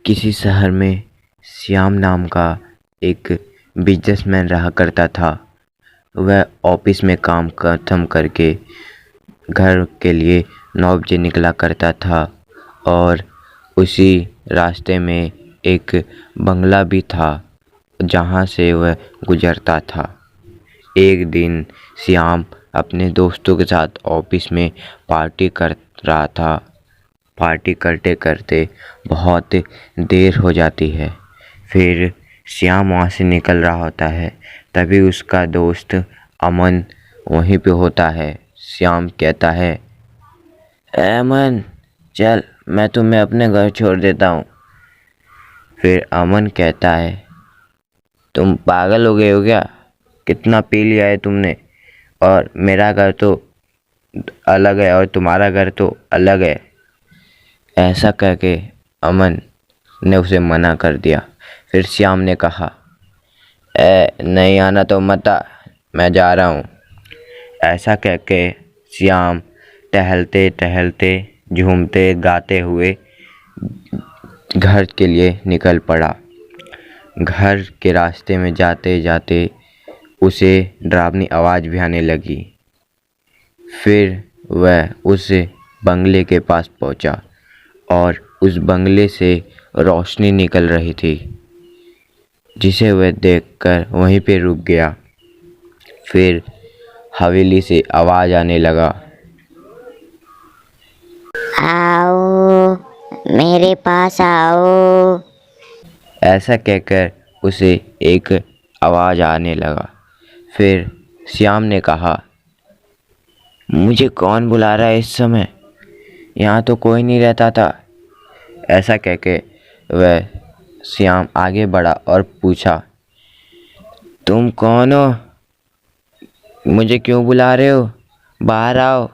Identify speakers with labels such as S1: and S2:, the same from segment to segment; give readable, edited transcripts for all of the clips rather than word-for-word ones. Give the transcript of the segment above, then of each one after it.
S1: किसी शहर में श्याम नाम का एक बिजनेसमैन रहा करता था। वह ऑफिस में काम खत्म करके घर के लिए 9 बजे निकला करता था और उसी रास्ते में एक बंगला भी था जहाँ से वह गुजरता था। एक दिन श्याम अपने दोस्तों के साथ ऑफिस में पार्टी कर रहा था। पार्टी करते करते बहुत देर हो जाती है। फिर श्याम वहाँ से निकल रहा होता है, तभी उसका दोस्त अमन वहीं पे होता है। श्याम कहता है, अमन चल, मैं तुम्हें अपने घर छोड़ देता हूँ। फिर अमन कहता है, तुम पागल हो गए हो क्या? कितना पी लिया है तुमने? और मेरा घर तो अलग है और तुम्हारा घर तो अलग है। ऐसा कह के अमन ने उसे मना कर दिया। फिर श्याम ने कहा, नहीं आना तो मत आ, मैं जा रहा हूँ। ऐसा कह के श्याम टहलते टहलते झूमते गाते हुए घर के लिए निकल पड़ा। घर के रास्ते में जाते जाते उसे डरावनी आवाज़ भी आने लगी। फिर वह उस बंगले के पास पहुंचा और उस बंगले से रोशनी निकल रही थी, जिसे वह देखकर वहीं पे रुक गया। फिर हवेली से आवाज़ आने लगा,
S2: आओ, मेरे पास आओ।
S1: ऐसा कहकर उसे एक आवाज़ आने लगा। फिर श्याम ने कहा, मुझे कौन बुला रहा है इस समय? यहाँ तो कोई नहीं रहता था। ऐसा कह के वह श्याम आगे बढ़ा और पूछा, तुम कौन हो? मुझे क्यों बुला रहे हो? बाहर आओ।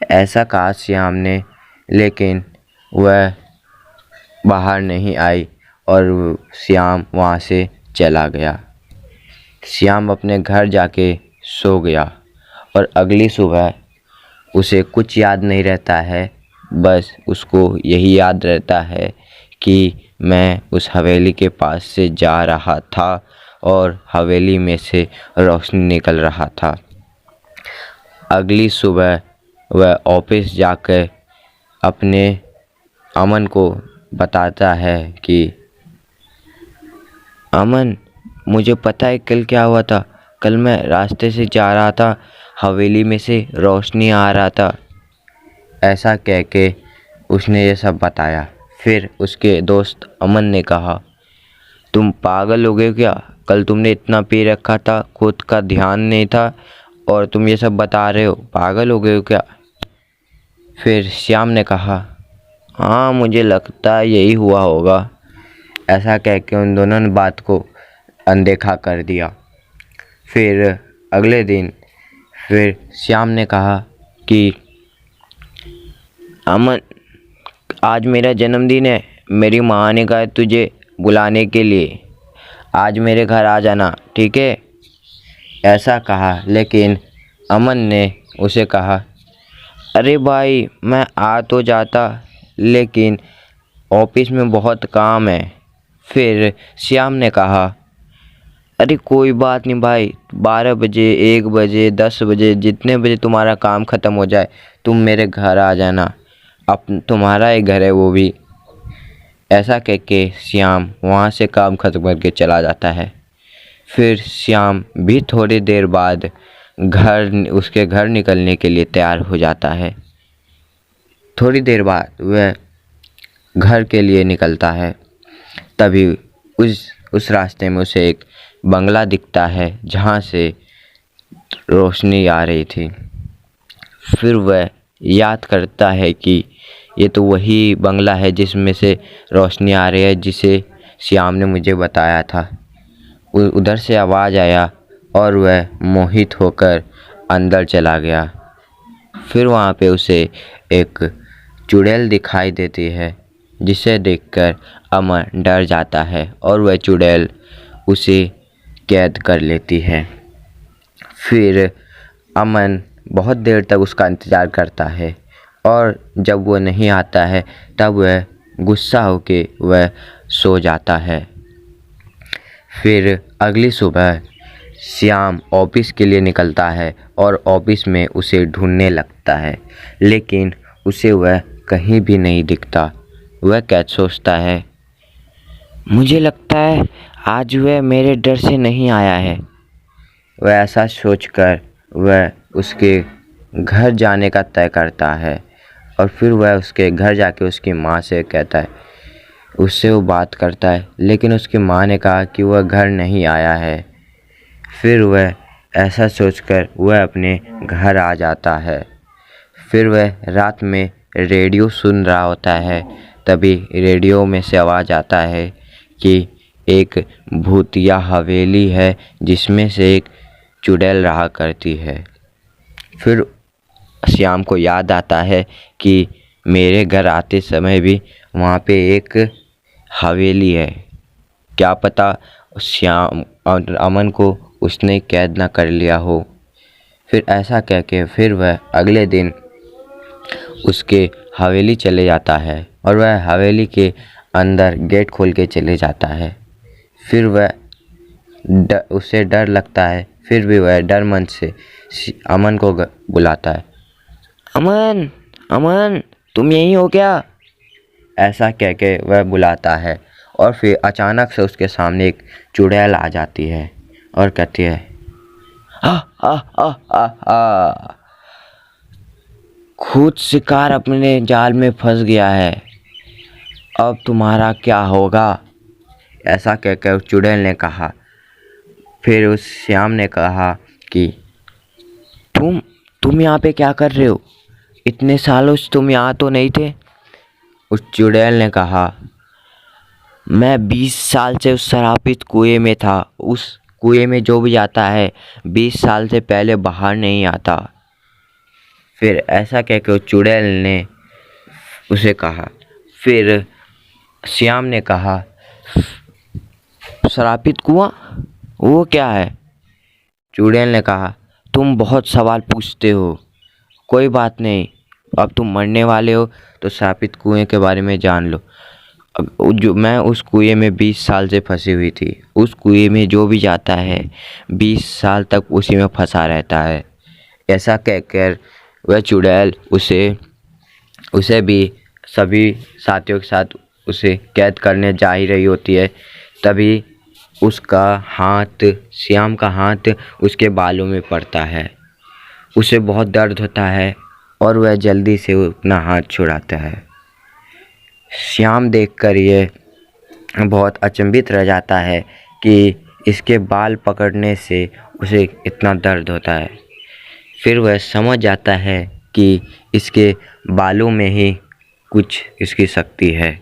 S1: ऐसा कहा श्याम ने, लेकिन वह बाहर नहीं आई और श्याम वहाँ से चला गया। श्याम अपने घर जाके सो गया और अगली सुबह उसे कुछ याद नहीं रहता है। बस उसको यही याद रहता है कि मैं उस हवेली के पास से जा रहा था और हवेली में से रोशनी निकल रहा था। अगली सुबह वह ऑफिस जाकर अपने अमन को बताता है कि अमन, मुझे पता है कल क्या हुआ था। कल मैं रास्ते से जा रहा था, हवेली में से रोशनी आ रहा था। ऐसा कह के उसने ये सब बताया। फिर उसके दोस्त अमन ने कहा, तुम पागल हो गए क्या? कल तुमने इतना पी रखा था, खुद का ध्यान नहीं था और तुम ये सब बता रहे हो, पागल हो गए हो क्या? फिर श्याम ने कहा, हाँ मुझे लगता है यही हुआ होगा। ऐसा कह के उन दोनों ने बात को अनदेखा कर दिया। फिर अगले दिन फिर श्याम ने कहा कि अमन, आज मेरा जन्मदिन है, मेरी माँ ने कहा तुझे बुलाने के लिए, आज मेरे घर आ जाना, ठीक है? ऐसा कहा, लेकिन अमन ने उसे कहा, अरे भाई मैं आ तो जाता, लेकिन ऑफिस में बहुत काम है। फिर श्याम ने कहा, अरे कोई बात नहीं भाई, 12 बजे, 1 बजे, 10 बजे, जितने बजे तुम्हारा काम ख़त्म हो जाए तुम मेरे घर आ जाना, अब तुम्हारा ही घर है वो भी। ऐसा कह के श्याम वहाँ से काम ख़त्म करके चला जाता है। फिर श्याम भी थोड़ी देर बाद उसके घर निकलने के लिए तैयार हो जाता है। थोड़ी देर बाद वह घर के लिए निकलता है, तभी उस रास्ते में उसे एक बंगला दिखता है जहाँ से रोशनी आ रही थी। फिर वह याद करता है कि ये तो वही बंगला है जिसमें से रोशनी आ रही है, जिसे श्याम ने मुझे बताया था। उधर से आवाज़ आया और वह मोहित होकर अंदर चला गया। फिर वहाँ पे उसे एक चुड़ैल दिखाई देती है, जिसे देखकर अमन डर जाता है और वह चुड़ैल उसे कैद कर लेती है। फिर अमन बहुत देर तक उसका इंतज़ार करता है और जब वो नहीं आता है तब वह गुस्सा होके वह सो जाता है। फिर अगली सुबह श्याम ऑफिस के लिए निकलता है और ऑफिस में उसे ढूंढने लगता है, लेकिन उसे वह कहीं भी नहीं दिखता। वह क्या सोचता है, मुझे लगता है आज वह मेरे डर से नहीं आया है। वह ऐसा सोचकर वह उसके घर जाने का तय करता है और फिर वह उसके घर जाके उसकी माँ से कहता है, उससे वो बात करता है, लेकिन उसकी माँ ने कहा कि वह घर नहीं आया है। फिर वह ऐसा सोचकर वह अपने घर आ जाता है। फिर वह रात में रेडियो सुन रहा होता है, तभी रेडियो में से आवाज़ आता है कि एक भूतिया हवेली है जिसमें से एक चुड़ैल रहा करती है। फिर श्याम को याद आता है कि मेरे घर आते समय भी वहाँ पे एक हवेली है, क्या पता श्याम और अमन को उसने कैद ना कर लिया हो। फिर ऐसा कह के फिर वह अगले दिन उसके हवेली चले जाता है और वह हवेली के अंदर गेट खोल के चले जाता है। फिर वह उसे डर लगता है, फिर भी वह डर मन से अमन को बुलाता है, अमन अमन तुम यहीं हो क्या? ऐसा कह के वह बुलाता है और फिर अचानक से उसके सामने एक चुड़ैल आ जाती है और कहती है, आ आ आ आ आ खुद शिकार अपने जाल में फंस गया है, अब तुम्हारा क्या होगा? ऐसा कहकर उस चुड़ैल ने कहा। फिर उस श्याम ने कहा कि तुम यहाँ पे क्या कर रहे हो? इतने सालों से तुम यहाँ तो नहीं थे। उस चुड़ैल ने कहा, मैं 20 साल से उस शराबित कुएं में था। उस कुएं में जो भी आता है 20 साल से पहले बाहर नहीं आता। फिर ऐसा कहकर उस चुड़ैल ने उसे कहा। फिर श्याम ने कहा, शराबित कुआं वो क्या है? चुड़ैल ने कहा, तुम बहुत सवाल पूछते हो, कोई बात नहीं, अब तुम मरने वाले हो तो श्रापित कुएं के बारे में जान लो। जो मैं उस कुएं में 20 साल से फंसी हुई थी। उस कुएं में जो भी जाता है 20 साल तक उसी में फंसा रहता है। ऐसा कहकर वह चुड़ैल उसे भी सभी साथियों के साथ उसे कैद करने जा ही रही होती है। तभी उसका हाथ, श्याम का हाथ उसके बालों में पड़ता है। उसे बहुत दर्द होता है और वह जल्दी से अपना हाथ छुड़ाता है। श्याम देखकर ये बहुत अचंभित रह जाता है कि इसके बाल पकड़ने से उसे इतना दर्द होता है। फिर वह समझ जाता है कि इसके बालों में ही कुछ इसकी शक्ति है।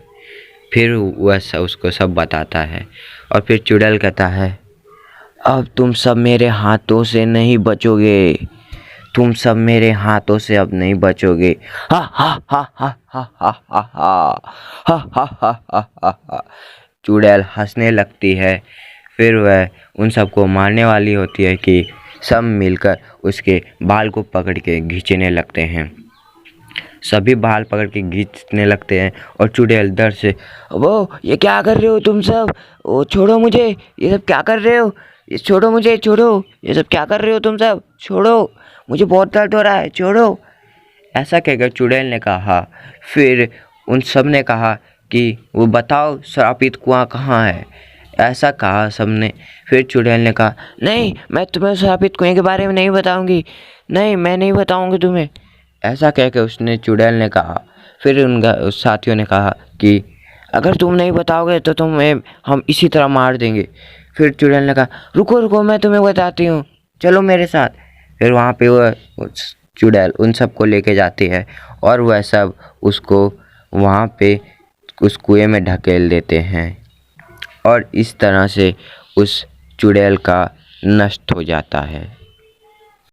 S1: फिर वह उसको सब बताता है और फिर चुड़ैल कहता है, अब तुम सब मेरे हाथों से नहीं बचोगे, तुम सब मेरे हाथों से अब नहीं बचोगे। हा हा हा हा हा हा हा हा हा हा हा हा हा हा। चुड़ैल हंसने लगती है। फिर वह उन सबको मारने वाली होती है कि सब मिलकर उसके बाल को पकड़ के खींचने लगते हैं। सभी बाल पकड़ के खींचने लगते हैं और चुड़ैल डर से, वो ये क्या कर रहे हो तुम सब? ओ छोड़ो मुझे, ये सब क्या कर रहे हो? ये छोड़ो मुझे, छोड़ो, ये सब क्या कर रहे हो तुम सब? छोड़ो, मुझे बहुत दर्द हो रहा है, छोड़ो। ऐसा कहकर चुड़ैल ने कहा। फिर उन सब ने कहा कि वो बताओ श्रापित कुआं कहाँ है? ऐसा कहा सबने। फिर चुड़ैल ने कहा, नहीं, मैं तुम्हें श्रापित कुएं के बारे में नहीं बताऊंगी, नहीं, मैं नहीं बताऊंगी तुम्हें। ऐसा कहकर उसने चुड़ैल ने कहा। फिर उन साथियों ने कहा कि अगर तुम नहीं बताओगे तो तुम्हें हम इसी तरह मार देंगे। फिर चुड़ैल ने कहा, रुको रुको, मैं तुम्हें बताती हूँ, चलो मेरे साथ। फिर वहाँ पे वह चुड़ैल उन सबको लेके जाती है और वह सब उसको वहाँ पे उस कुएं में ढकेल देते हैं और इस तरह से उस चुड़ैल का नष्ट हो जाता है।